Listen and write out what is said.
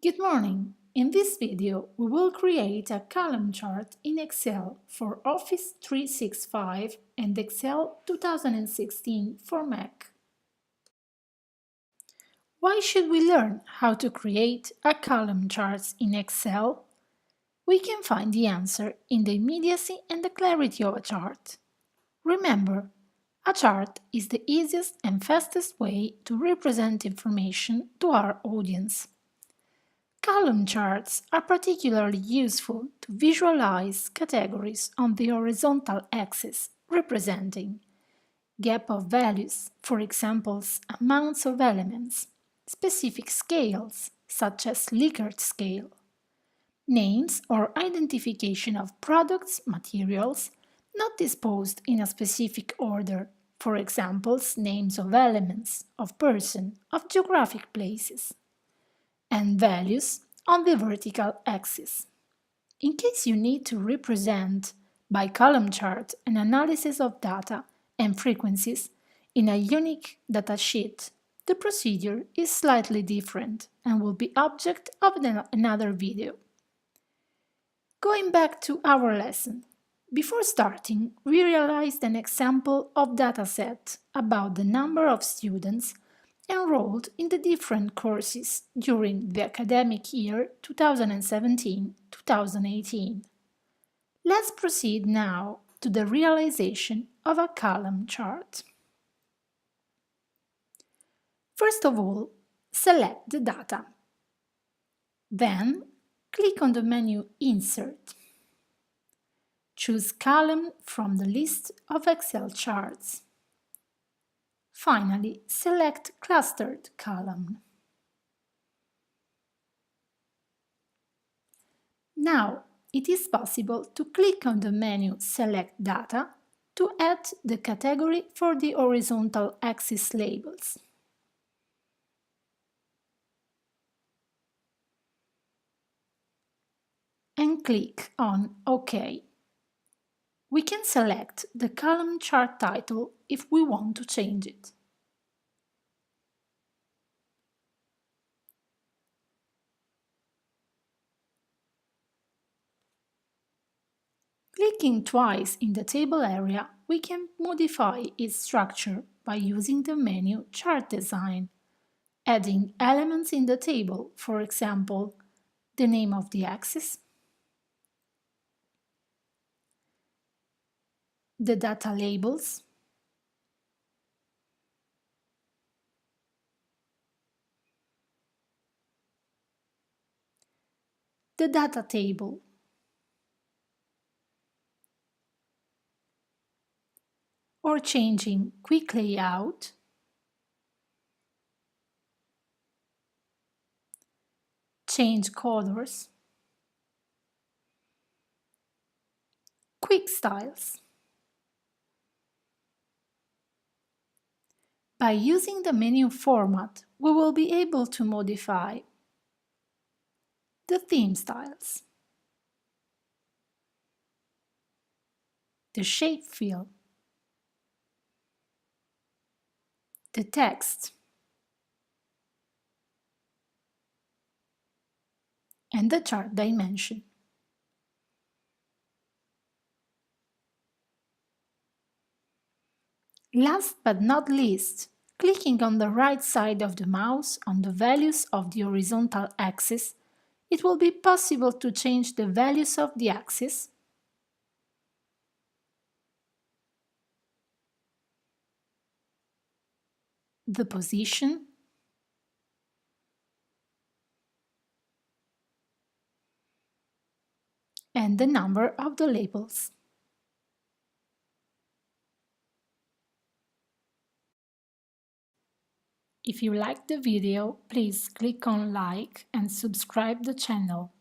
Good morning! In this video, we will create a column chart in Excel for Office 365 and Excel 2016 for Mac. Why should we learn how to create a column chart in Excel? We can find the answer in the immediacy and the clarity of a chart. Remember, a chart is the easiest and fastest way to represent information to our audience. Column charts are particularly useful to visualize categories on the horizontal axis, representing gap of values, for example, amounts of elements, specific scales, such as Likert scale, names or identification of products, materials, not disposed in a specific order, for example, names of elements, of person, of geographic places, and values on the vertical axis. In case you need to represent by column chart an analysis of data and frequencies in a unique datasheet, the procedure is slightly different and will be object of another video. Going back to our lesson, before starting, we realized an example of dataset about the number of students enrolled in the different courses during the academic year 2017-2018. Let's proceed now to the realization of a column chart. First of all, select the data. Then, click on the menu Insert. Choose Column from the list of Excel charts. Finally, select Clustered Column. Now, it is possible to click on the menu Select Data to add the category for the horizontal axis labels. And click on OK. We can select the column chart title if we want to change it. Clicking twice in the table area, we can modify its structure by using the menu Chart Design, adding elements in the table, for example, the name of the axis, the data labels, the data table, or changing quick layout, change colors, quick styles. By using the menu format, we will be able to modify the theme styles, the shape fill, the text, and the chart dimension. Last but not least, clicking on the right side of the mouse on the values of the horizontal axis, it will be possible to change the values of the axis, the position, and the number of the labels. If you liked the video, please click on like and subscribe the channel.